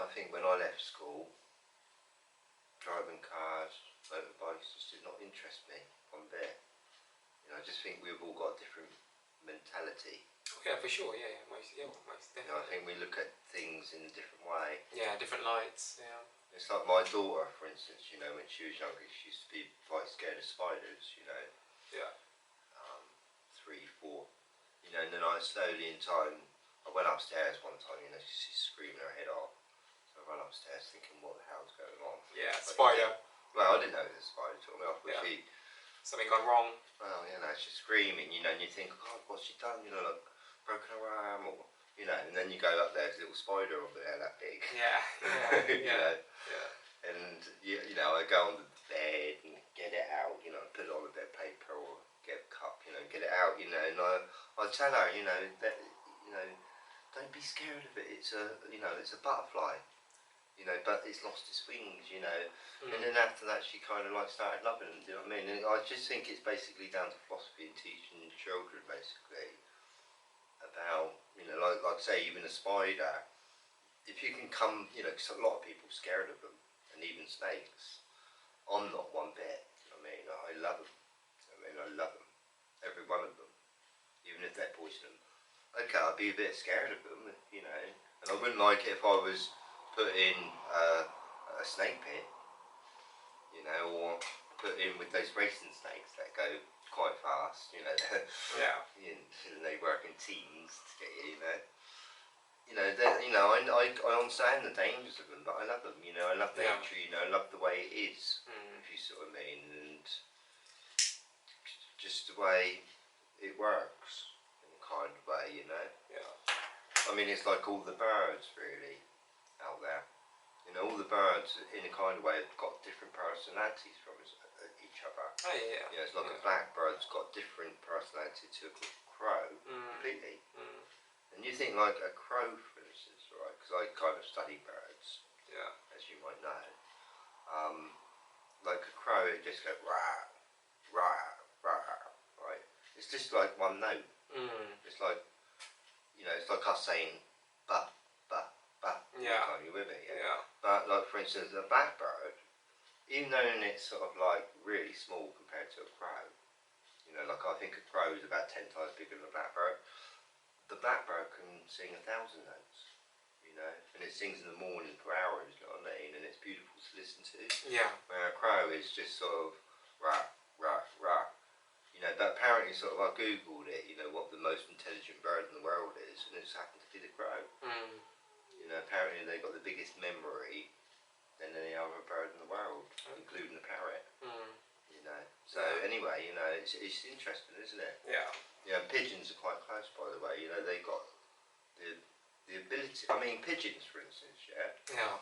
I think when I left school, driving cars, motorbikes just did not interest me one bit. You know, I just think we've all got a different mentality. Yeah, for sure. Yeah, most definitely. You know, I think we look at things in a different way. Yeah, different lights. Yeah. It's like my daughter, for instance. You know, when she was younger, she used to be quite scared of spiders. You know. Yeah. 3, 4. You know, and then I slowly in time, I went upstairs one time. You know, she's screaming her head off. So I ran upstairs thinking, what the hell's going on? Yeah, But spider. Well, I didn't know it was a spider. Took me off, but yeah. Something gone wrong. Well, you know, she's screaming. You know, and you think, God, what's she done? You know, like broken her arm, or you know, and then you go up there, there's a little spider over there that big. Yeah. You know? Yeah. And you know, I go on the bed and get it out. You know, put it on the bed paper or get a cup. You know, get it out. You know, and I tell her, you know, that you know, don't be scared of it. It's a, you know, it's a butterfly. You know, but it's lost its wings. You know, and then after that, she kind of like started loving them. Do you know what I mean? And I just think it's basically down to philosophy and teaching children, basically, about, you know, like say even a spider. If you can come, you know, because a lot of people are scared of them, and even snakes. I'm not one bit. You know what I mean? I love them. You know what I mean? I love them. Every one of them. Even if they're poisonous. Okay, I'd be a bit scared of them, you know. And I wouldn't like it if I was put in a snake pit, you know, or put in with those racing snakes that go quite fast, you know. Yeah. And they work in teams to get you know. You know, I understand the dangers of them, but I love them. You know, I love nature. You know, I love the way it is. If you sort of mean, and just the way it works, in a kind of way. You know. Yeah. I mean, it's like all the birds really out there. You know, all the birds in a kind of way have got different personalities from each other. Oh yeah. You know, it's like a blackbird's got different personality to a crow completely. And you think like a crow, for instance, right? Because I kind of study birds, as you might know. Like a crow, it just goes rah, rah, rah, right? It's just like one note. It's like, you know, it's like us saying ba, ba, ba. Yeah. You with me? Yeah. But like, for instance, a blackbird, even though it's sort of like really small compared to a crow, you know, like I think a crow is about 10 times bigger than a blackbird. The blackbird can sing 1,000 notes, you know, and it sings in the morning for hours, you know what I mean, and it's beautiful to listen to. Yeah. Where a crow is just sort of rah, rah, rah, you know, but apparently sort of I googled it, you know, what the most intelligent bird in the world is, and it just happened to be the crow. You know, apparently they've got the biggest memory than any other bird in the world, including the parrot. You know, so anyway, you know, it's interesting, isn't it? Yeah. Yeah, pigeons are quite close, by the way. You know, they got the ability. I mean, pigeons, for instance, Yeah.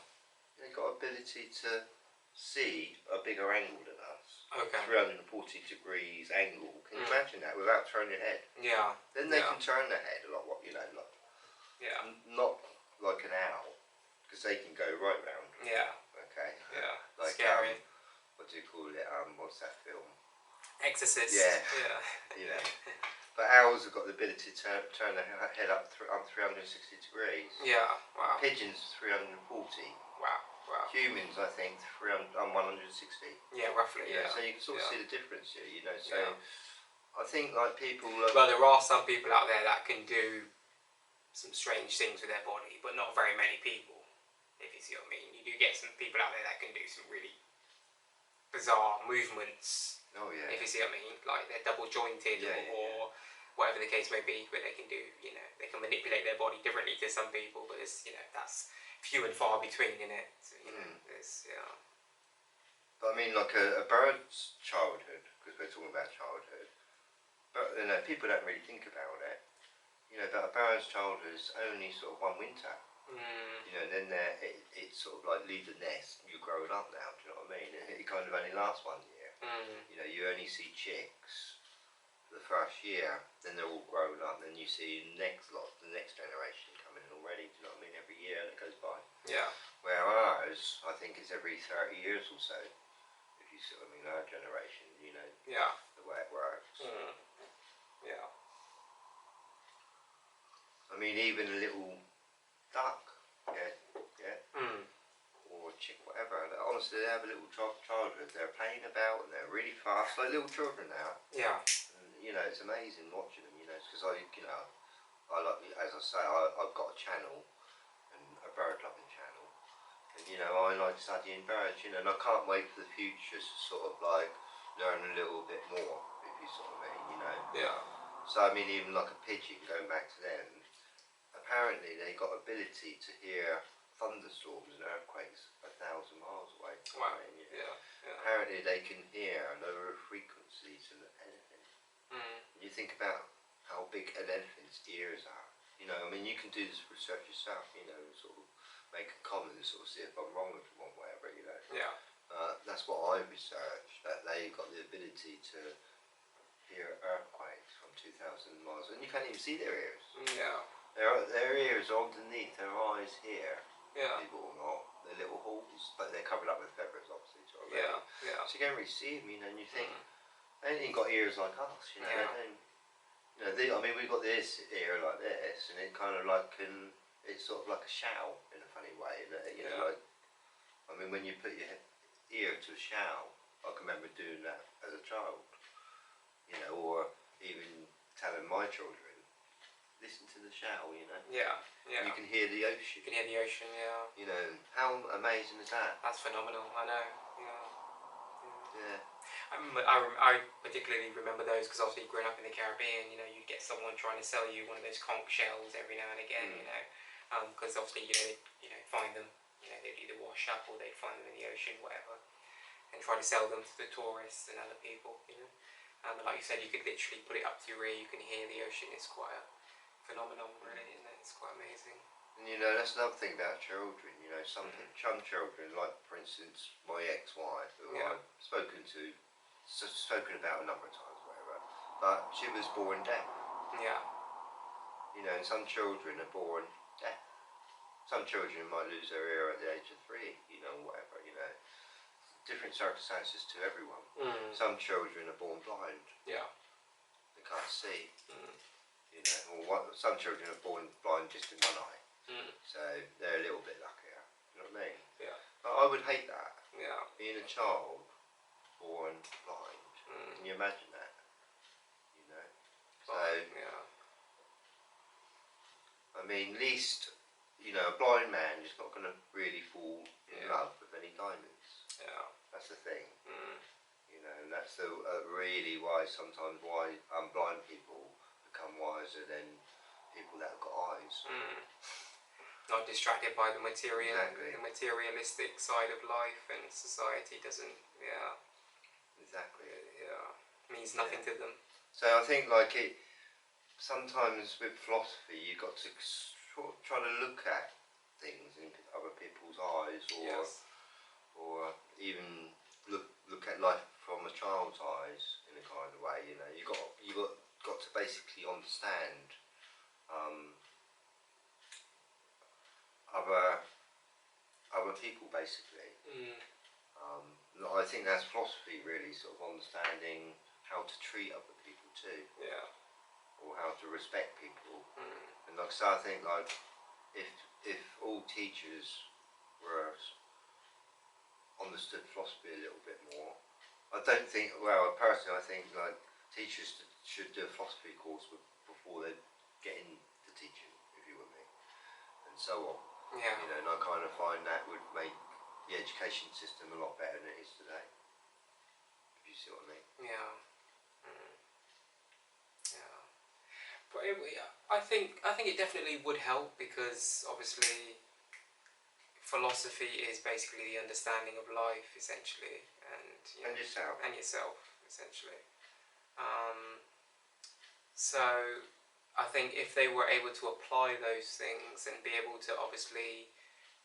They've got ability to see a bigger angle than us. Okay. 340 degrees angle. Can you imagine that without turning your head? Yeah. Then they can turn their head a lot. You know, like not like an owl, because they can go right round. Yeah. Okay. Yeah. Like scary. What do you call it? What's that film? Exorcist. Yeah. Yeah. You know. But owls have got the ability to turn their head up 360 degrees. Yeah. Wow. Pigeons 340. Wow. Wow. Humans, I think, 160. Yeah, roughly. Yeah. So you can sort of see the difference here. You know. So I think like people. Well, there are some people out there that can do some strange things with their body, but not very many people. If you see what I mean, you do get some people out there that can do some really bizarre movements. Oh yeah. If you see what I mean, like they're double jointed or whatever the case may be, but they can do, you know, they can manipulate their body differently to some people, but it's, you know, that's few and far between in it. So, you know, there's But I mean, like a bird's childhood, because we're talking about childhood. But you know, people don't really think about it. You know, but a bird's childhood is only sort of one winter. You know, and then it's sort of like leave the nest. You're growing up now. Do you know what I mean? It kind of only lasts 1 year. You know, you only see chicks the first year, then they're all grown up, then you see the next generation coming in already. Do you know what I mean? Every year that goes by. Yeah. Where ours, I think it's every 30 years or so. If you see what I mean, our generation, you know, the way it works. Yeah. I mean, even a little duck, watching, whatever. And honestly, they have a little childhood. They're playing about and they're really fast, like little children now. Yeah. And, you know, it's amazing watching them. You know, because I like, as I say, I've got a channel, and a bird loving channel, and you know, I like studying birds. You know, and I can't wait for the future to sort of like learn a little bit more, if you sort of mean. You know. Yeah. So I mean, even like a pigeon, going back to them, apparently they got ability to hear thunderstorms and earthquakes 1,000 miles away. Wow. I mean, Yeah. apparently they can hear lower frequencies than anything. You think about how big an elephant's ears are. You know, I mean, you can do this research yourself. You know, sort of make a comment and sort of see if I'm wrong with them or whatever. You know. Yeah. That's what I researched. That they got the ability to hear earthquakes from 2,000 miles, and you can't even see their ears. Yeah. Their ears are underneath their eyes here. Yeah. Believe it or not, they're little holes, but they're covered up with feathers, obviously. So Yeah. Yeah. So you can't really see them, you know, and you think they ain't even got ears like us, you know. Yeah. They don't, I mean, we've got this ear like this, and it kind of like it's sort of like a showl in a funny way. You know, like, I mean, when you put your ear to a showl, I can remember doing that as a child. You know, or even telling my children, listen to the showl, you know. Yeah. Yeah. You can hear the ocean. You can hear the ocean. Yeah. You know, how amazing is that? That's phenomenal. I know. Yeah. I particularly remember those because obviously growing up in the Caribbean, you know, you'd get someone trying to sell you one of those conch shells every now and again, you know, because obviously you know find them, you know, they'd either wash up or they'd find them in the ocean, whatever, and try to sell them to the tourists and other people, you know. And like you said, you could literally put it up to your ear, you can hear the ocean. It's quite a phenomenon, really, isn't it? It's quite amazing. And you know, that's another thing about children. You know, some children, like for instance, my ex-wife, who I've spoken about a number of times, whatever, but she was born deaf. Yeah. You know, and some children are born deaf. Some children might lose their ear at the age of 3, you know, whatever, you know. Different circumstances to everyone. Some children are born blind. Yeah. They can't see. You know, or some children are born blind just in one eye. So they're a little bit luckier. You know what I mean? Yeah. But I would hate that. Yeah. Being a child born blind. Can you imagine that? You know? So, yeah. I mean, at least, you know, a blind man is not going to really fall in love with any diamonds. Yeah. That's the thing. You know, and that's really why sometimes blind people become wiser than people that have got eyes. Not distracted by the Exactly. the materialistic side of life, and society doesn't. Yeah. Exactly. Yeah. Means nothing to them. So I think like sometimes with philosophy you got to try to look at things in other people's eyes, or even look at life from a child's eyes in a kind of way. You know, you got to basically understand other people basically. I think that's philosophy, really, sort of understanding how to treat other people too. Yeah. Or how to respect people. And like so I think like if all teachers were understood philosophy a little bit more, I don't think, well, personally I think like teachers should do a philosophy course before they get into teaching, if you with me, and so on. Yeah. You know, and I kind of find that would make the education system a lot better than it is today, if you see what I mean. Yeah. Yeah. But I think it definitely would help, because obviously philosophy is basically the understanding of life, essentially, and yourself, essentially. So I think if they were able to apply those things and be able to obviously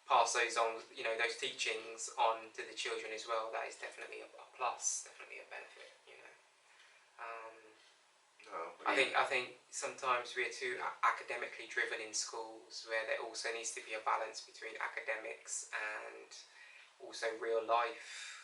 pass those on, you know, those teachings on to the children as well, that is definitely a plus, definitely a benefit, you know. I think sometimes we're too academically driven in schools, where there also needs to be a balance between academics and also real life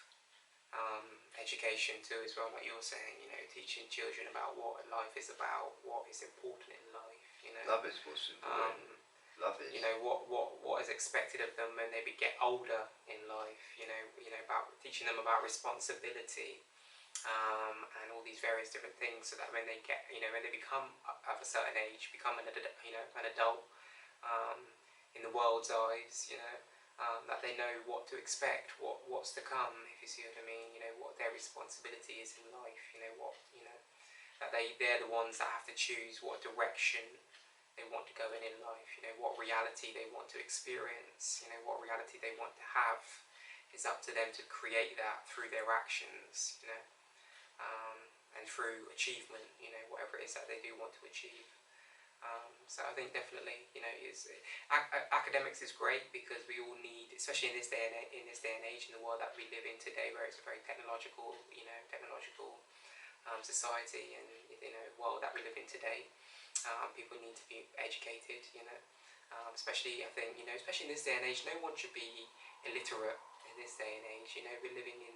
education too, as well, like you're saying, you know, teaching children about what life is about, what is important in life, you know. Love is what's important. Love it. You know, what is expected of them when they get older in life. You know, about teaching them about responsibility, and all these various different things, so that when they get, you know, when they become of a certain age, become an adult, in the world's eyes, you know, that they know what to expect, what's to come, if you see what I mean. You know, what their responsibility is in life. You know, that they're the ones that have to choose what direction they want to go in life. You know, what reality they want to experience. You know, what reality they want to have. It's up to them to create that through their actions. You know, and through achievement. You know, whatever it is that they do want to achieve. So I think definitely, you know, academics is great, because we all need, especially in this day and age, in the world that we live in today, where it's a very technological society, and, you know, world that we live in today. People need to be educated, you know, especially, I think, you know, especially in this day and age, no one should be illiterate in this day and age. You know, we're living in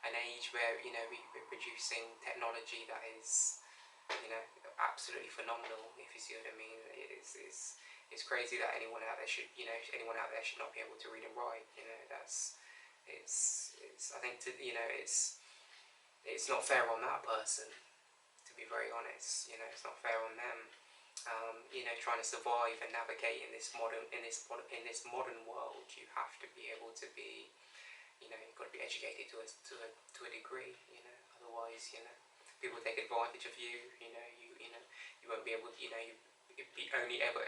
an age where, you know, we're producing technology that is, you know, absolutely phenomenal, if you see what I mean. It's crazy that anyone out there should not be able to read and write. You know, it's I think, you know, it's not fair on that person, to be very honest. You know, it's not fair on them. You know, trying to survive and navigate in this modern world, you have to be able to be, you know, you've got to be educated to a degree. You know, otherwise, you know, people take advantage of you. You know, you won't be able to, you know, you'd be only ever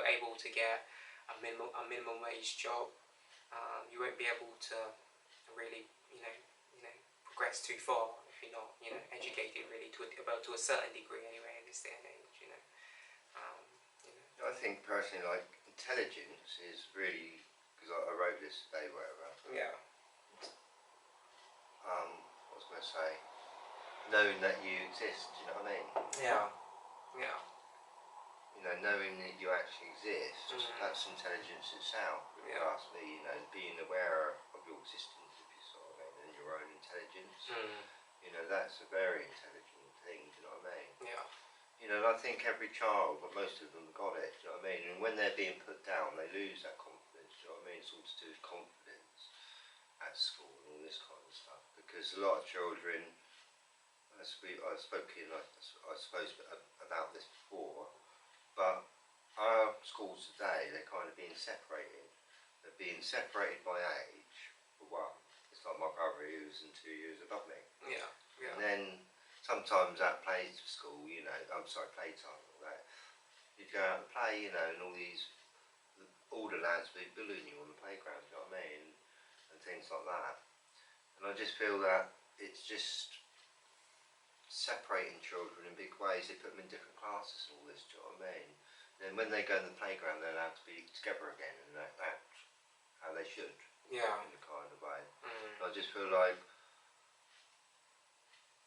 able to get a minimum wage job. You won't be able to really, you know, progress too far if you're not, you know, educated really to a certain degree anyway in this day and age. You know, I think personally, like, intelligence is really, because I wrote this today, whatever. Yeah. What was I going to say? Knowing that you exist. Do you know what I mean? Yeah. Yeah. You know, knowing that you actually exist, that's intelligence itself. If you ask me, you know, being aware of your existence, if you sort of mean, and your own intelligence, you know, that's a very intelligent thing. Do you know what I mean? Yeah. You know, and I think every child, but most of them got it. Do you know what I mean? And when they're being put down, they lose that confidence. Do you know what I mean? It's all to do with confidence at school and all this kind of stuff. Because a lot of children, I spoke I suppose about this before, but our schools today, they're kind of being separated. They're being separated by age, for one. It's like my brother, who's 2 years above me. Yeah. Yeah. And then sometimes at playtime, you know, all that, you go out and play, you know, and all the lads be bullying you on the playground, you know what I mean? And things like that. And I just feel that it's just separating children in big ways. They put them in different classes and all this, do you know what I mean? Then when they go in the playground, they're allowed to be together again, and that's how they should. Yeah. In a kind of way. I just feel like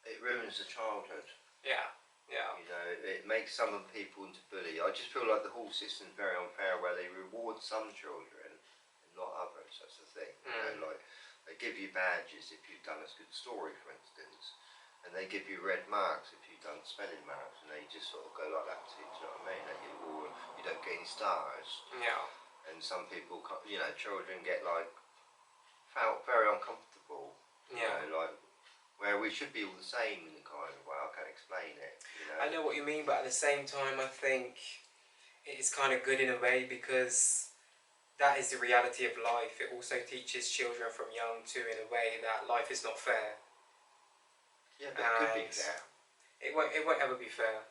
it ruins the childhood. Yeah. Yeah. You know, it makes some people into bully. I just feel like the whole system's very unfair, where they reward some children and not others. That's the thing. You know, like, they give you badges if you've done a good story, for instance. And they give you red marks if you've done spelling marks, and they just sort of go like that to you, do you know what I mean? That you don't get any stars. Yeah. And some people, you know, children get like, felt very uncomfortable. Yeah. You know, like, where we should be all the same in a kind of way. I can't explain it. You know? I know what you mean, but at the same time, I think it's kind of good in a way, because that is the reality of life. It also teaches children from young too, in a way, that life is not fair. Yeah, but it could be fair. It won't ever be fair.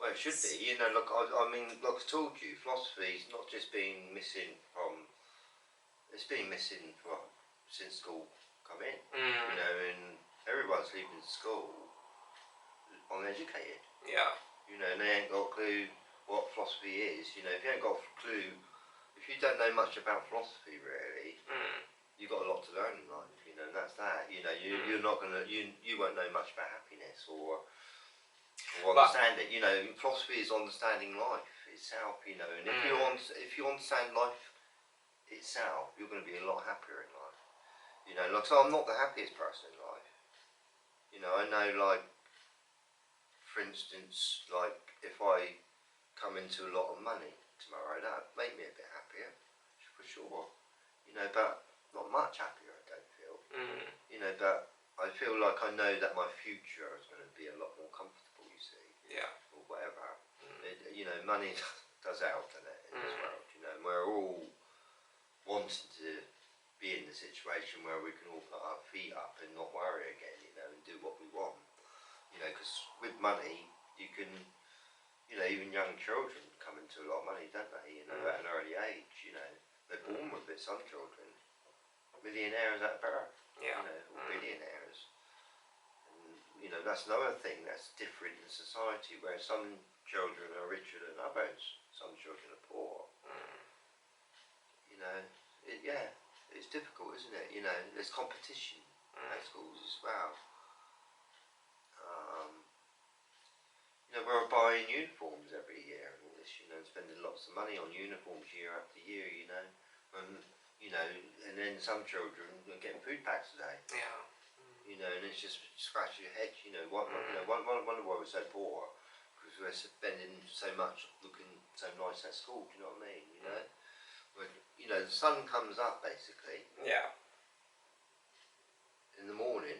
Well, it should be. You know, look, I mean, like I told you, philosophy's not just been missing from. It's been missing since school come in. You know, and everyone's leaving school uneducated. Yeah. You know, and they ain't got a clue what philosophy is. You know, if you ain't got a clue, if you don't know much about philosophy, really, you've got a lot to learn in life. You know, and that's that. You know, you're not gonna, you won't know much about happiness or understand it. You know, philosophy is understanding life itself. You know, and if you understand life itself, you're going to be a lot happier in life. You know, like, so I'm not the happiest person in life. You know, I know, like, for instance, like, if I come into a lot of money, tomorrow. That'd make me a bit happier, for sure. You know, but not much happier, I don't feel. You know, but I feel like I know that my future is going to be a lot more comfortable, you see. Yeah. Or whatever. You know, money does help, doesn't it, in this world, you know. And we're all wanting to be in the situation where we can all put our feet up and not worry again, you know, and do what we want. You know, because with money, you can, you know, even young children come into a lot of money, don't they, you know, at an early age, you know. They're born with it, some children. Millionaires at birth, you know, or billionaires. And, you know, that's another thing that's different in society, where some children are richer than others, some children are poor. You know, yeah. It's difficult, isn't it? You know, there's competition at schools as well. You know, we're buying uniforms every year and all this, you know, spending lots of money on uniforms year after year, you know. And, you know, and then some children are getting food packs today. Yeah. You know, and it's just scratch your head, you know, wonder why we're so poor, because we're spending so much looking so nice at school, do you know what I mean, you know? You know, the sun comes up basically. Yeah. In the morning,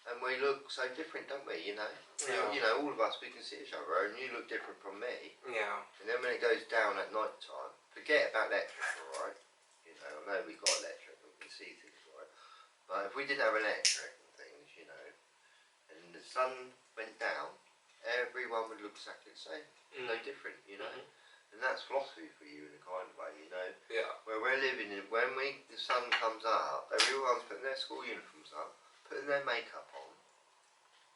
and we look so different, don't we? You know. Yeah. You know, all of us, we can see each other, and you look different from me. Yeah. And then when it goes down at night time, forget about electric, all right? You know, I know we got electric, we can see things, all right? But if we didn't have electric and things, you know, and the sun went down, everyone would look exactly the same, no different, you know. And that's philosophy for you in a kind of way, you know. Yeah. Where we're living in, when the sun comes up, everyone's putting their school uniforms up, putting their makeup on.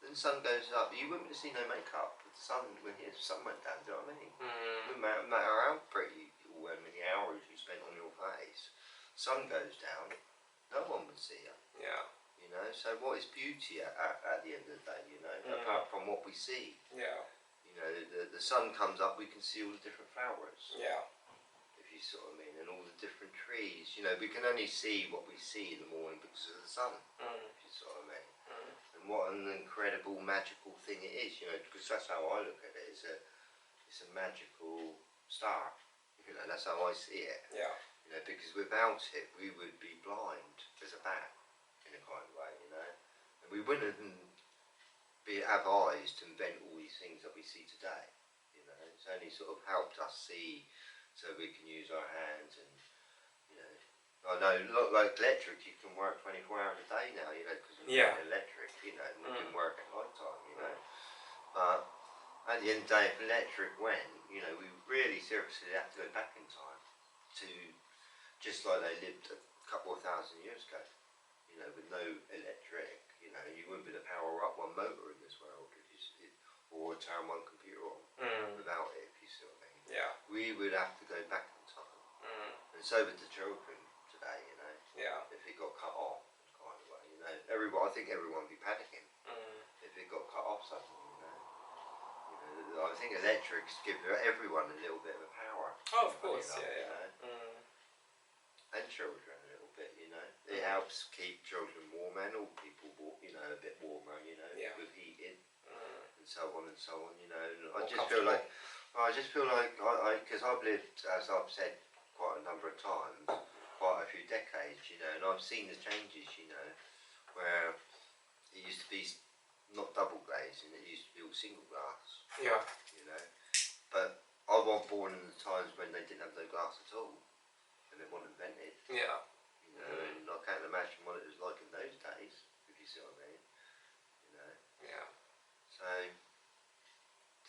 Then the sun goes up, you wouldn't see no makeup with the sun, when the sun went down, do you know what I mean? No matter how pretty or how many hours you spent on your face, sun goes down, no one would see you. Yeah. You know, so what is beauty at the end of the day, you know, apart from what we see? Yeah. You know, the sun comes up, we can see all the different flowers. Yeah. If you sort of mean, and all the different trees. You know, we can only see what we see in the morning because of the sun. If you sort of mean. And what an incredible, magical thing it is. You know, because that's how I look at it. It's a magical star. You know, that's how I see it. Yeah. You know, because without it, we would be blind as a bat in a kind of way. You know, and we wouldn't have eyes to invent all these things that we see today. You know, it's only sort of helped us see, so we can use our hands. And you know, I know, like electric, you can work 24 hours a day now. You know, because of electric. You know, and we can work at night time. You know, but at the end of the day, if electric went, you know, we really seriously have to go back in time to just like they lived a couple of thousand years ago. You know, with no electric. You know, you wouldn't be able to power up one motor in this world, or turn one computer on without it, if you see what I mean. Yeah. We would have to go back in time. And so would the children today, you know. Yeah. If it got cut off, kind of way, you know. I think everyone would be panicking if it got cut off suddenly, you know. You know, I think electrics give everyone a little bit of a power. Oh, of course, enough, yeah. You know? And children a little bit, you know. It helps keep children warm and all people, you know, a bit warmer, you know, with heating and so on and so on, you know. And I just feel like, because I've lived, as I've said quite a number of times, quite a few decades, you know, and I've seen the changes, you know, where it used to be not double glazing, it used to be all single glass. Yeah. You know, but I wasn't born in the times when they didn't have no glass at all. And it wasn't invented. Yeah. You know, and I can't imagine what it was like in those days, if you see what I mean. You know. Yeah. So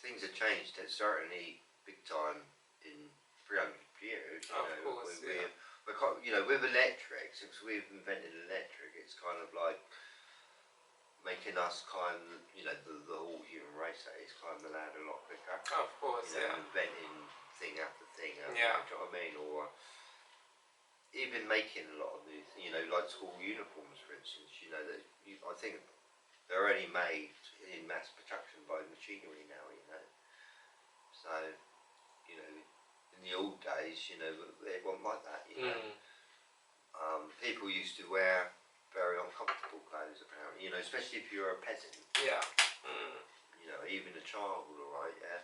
things have changed certainly big time in 300 years. You know, of course, we're quite, you know, with electric, since we've invented electric, it's kind of like making us kind of, you know, the whole human race is climbing the ladder a lot quicker. Oh, of course, you know, inventing thing after thing. Do you know what I mean? Or even making a lot of new, you know, like school uniforms, for instance. You know, that I think they're only made in mass production by machinery now. You know, so you know, in the old days, you know, it wasn't like that. You know, people used to wear very uncomfortable clothes, apparently. You know, especially if you're a peasant. Yeah. You know, even a child, all right. Yeah.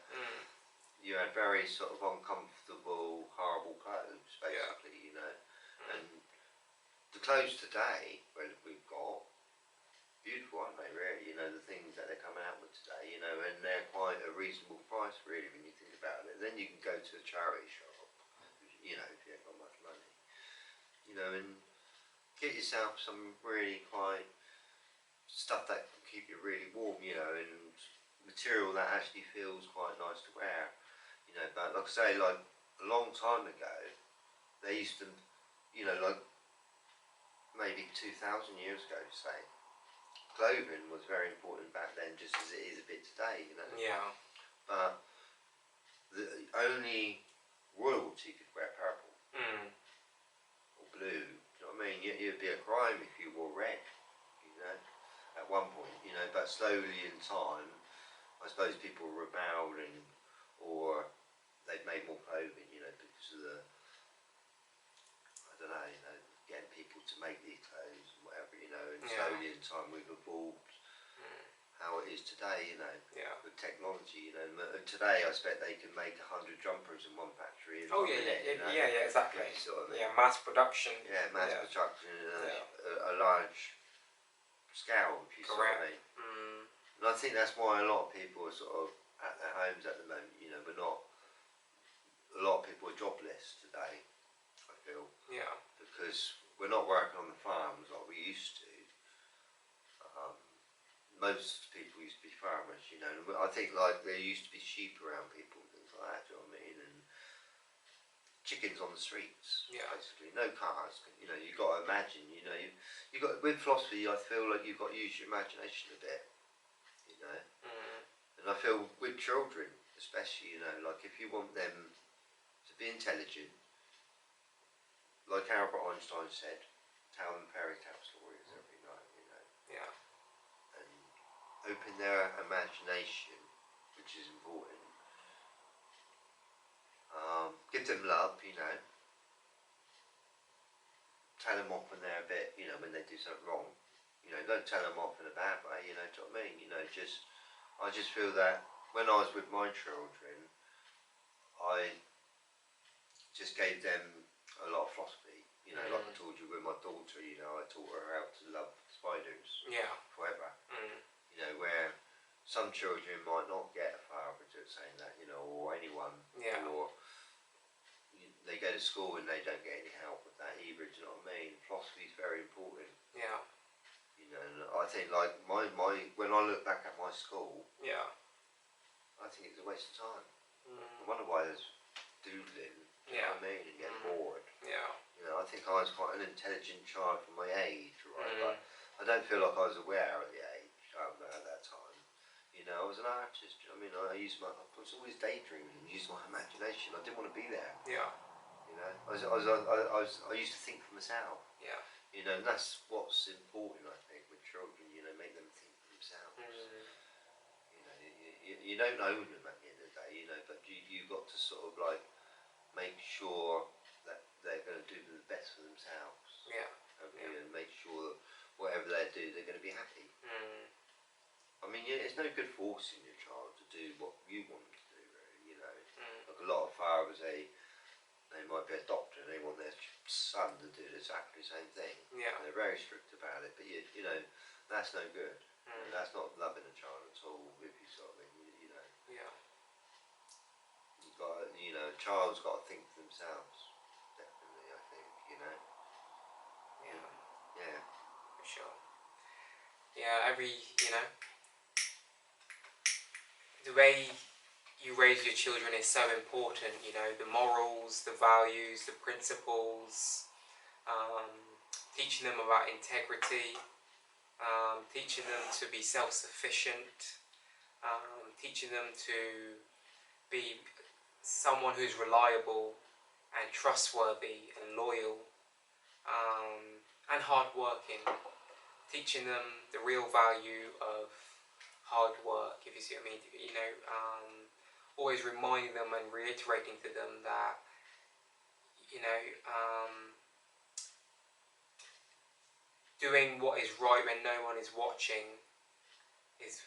you had very sort of uncomfortable, horrible clothes, basically, you know. And the clothes today, we've got, beautiful, aren't they, really? You know, the things that they're coming out with today, you know, and they're quite a reasonable price, really, when you think about it. Then you can go to a charity shop, you know, if you ain't got much money, you know, and get yourself some really quite stuff that can keep you really warm, you know, and material that actually feels quite nice to wear, you know. But like I say, like a long time ago, they used to, you know, like maybe 2,000 years ago, say, clothing was very important back then, just as it is a bit today, you know. Yeah. But the only royalty could wear purple or blue. You know what I mean? It'd be a crime if you wore red, you know, at one point, you know. But slowly in time, I suppose people rebelled, or they'd made more clothing, you know, because of the, I don't know, you know, getting people to make these clothes and whatever, you know. And slowly in time we've evolved how it is today, you know, with technology, you know. Today I expect they can make 100 jumpers in one factory in Oh, one yeah, minute, you know? yeah, exactly. Sort of Yeah, mass production. Yeah, mass production in a large scale, if you sort of mean. And I think that's why a lot of people are sort of at their homes at the moment, you know, but not, a lot of people are jobless today, I feel. Yeah. Because we're not working on the farms like we used to. Most people used to be farmers, you know. I think like there used to be sheep around people and things like that, do you know what I mean? And chickens on the streets, basically. No cars, you know. You got to imagine, you know. You got, with philosophy, I feel like you've got to use your imagination a bit, you know. And I feel with children, especially, you know, like if you want them to be intelligent, like Albert Einstein said, tell them fairy tale stories every night, you know. Yeah. Open their imagination, which is important. Give them love, you know. Tell them off when they're a bit, you know, when they do something wrong. You know, don't tell them off in a bad way, you know, do you know what I mean? You know, I just feel that when I was with my children, I just gave them a lot of philosophy. You know, like I told you with my daughter, you know, I taught her how to love spiders forever. You know, where some children might not get a father just saying that, you know, or anyone, or they go to school and they don't get any help with that either, do you know what I mean? Philosophy is very important. Yeah. You know, and I think like my when I look back at my school, I think it's a waste of time. I wonder why there's doodling, do you know what I mean, and getting bored. Yeah. You know, I think I was quite an intelligent child for my age, right? But I don't feel like I was aware at the age at that time. You know, I was an artist. You know what I mean? I was always daydreaming and used my imagination. I didn't want to be there. Yeah. You know, I used to think for myself. Yeah. You know, and that's what's important, I think, with children. You know, make them think for themselves. You know, you don't own them at the end of the day. You know, but you got to sort of like make sure that they're going to do the best for themselves. Yeah. And make sure that whatever they do, they're going to be happy. I mean, it's no good forcing your child to do what you want them to do, really, you know. Like a lot of fathers, they might be a doctor and they want their son to do exactly the same thing. Yeah. And they're very strict about it, but you know, that's no good. And that's not loving a child at all, if you sort of mean, you know. Yeah. You've got, you know, a child's got to think for themselves, definitely, I think, you know. Yeah. Yeah. For sure. Yeah, you know, the way you raise your children is so important, you know, the morals, the values, the principles, teaching them about integrity, teaching them to be self-sufficient, teaching them to be someone who's reliable and trustworthy and loyal, and hardworking, teaching them the real value of hard work, if you see what I mean, you know, always reminding them and reiterating to them that, you know, doing what is right when no one is watching is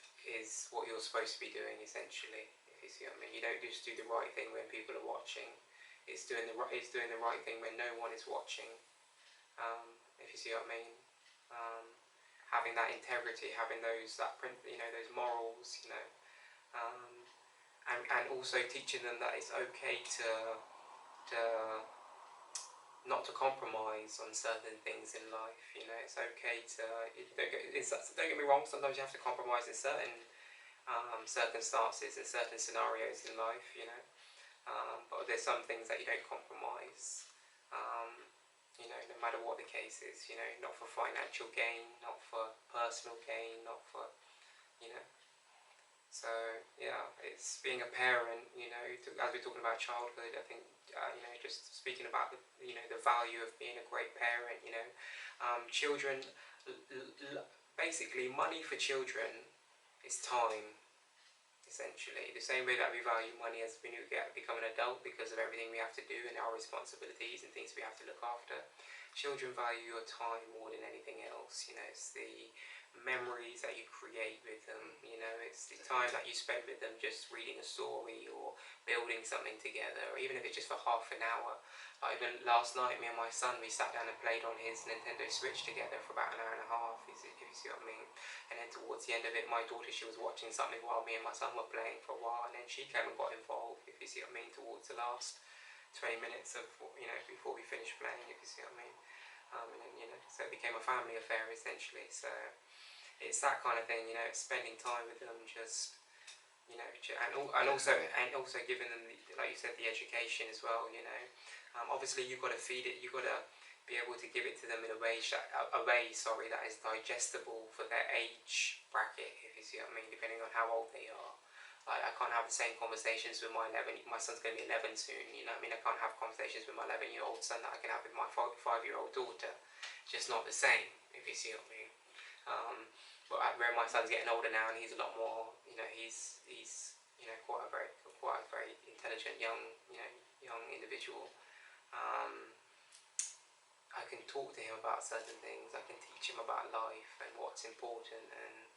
what you're supposed to be doing, essentially, you see what I mean. You don't just do the right thing when people are watching. It's doing the right thing when no one is watching. If you see what I mean. Having that integrity, having those those morals, and also teaching them that it's okay to not to compromise on certain things in life. It's okay to don't get me wrong. Sometimes you have to compromise in certain circumstances and certain scenarios in life. But there's some things that you don't compromise. No matter what the case is. Not for financial gain, not for personal gain, not for So yeah, it's being a parent. As we're talking about childhood, I think just speaking about the value of being a great parent. Children, basically, money for children is time. Essentially, the same way that we value money as we become an adult because of everything we have to do and our responsibilities and things we have to look after. Children value your time more than anything else. It's the memories that you create with them. It's the time that you spend with them just reading a story or building something together, or even if it's just for half an hour. Like even last night, me and my son, we sat down and played on his Nintendo Switch together for about an hour and a half, if you see what I mean. And then towards the end of it, my daughter, she was watching something while me and my son were playing for a while, and then she came and got involved, if you see what I mean, towards the last 20 minutes of, before we finished playing, if you see what I mean. And then, so it became a family affair, essentially. So it's that kind of thing, spending time with them, just, and also giving them, like you said, the education as well, obviously you've got to feed it, you've got to be able to give it to them in a way that is digestible for their age bracket, if you see what I mean, depending on how old they are. Like, I can't have the same conversations with my son's going to be 11 soon, I can't have conversations with my 11-year-old son that I can have with my 5-year-old daughter. It's just not the same, if you see what I mean. But where my son's getting older now and he's a lot more, he's quite a very intelligent young individual. I can talk to him about certain things. I can teach him about life and what's important, and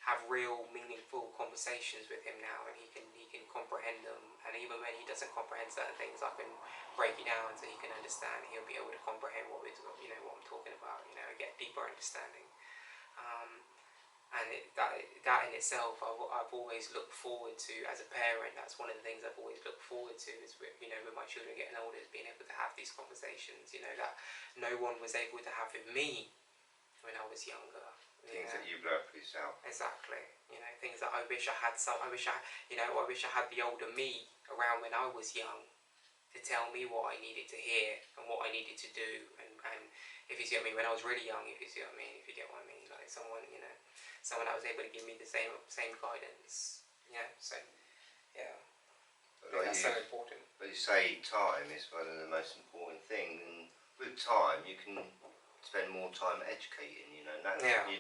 have real meaningful conversations with him now, and he can comprehend them. And even when he doesn't comprehend certain things, I can break it down so he can understand. He'll be able to comprehend what I'm talking about. Get deeper understanding. And that in itself, I've always looked forward to as a parent. That's one of the things I've always looked forward to, is with my children getting older, is being able to have these conversations. That no one was able to have with me when I was younger. Things that you've learned for yourself. Exactly. Things that I wish I had I wish I had the older me around when I was young to tell me what I needed to hear and what I needed to do. And if you see what I mean, when I was really young, if you see what I mean, if you get what I mean, like someone that was able to give me the same guidance. So yeah. That's so important. But you say time is one of the most important things, and with time you can spend more time educating, and that's,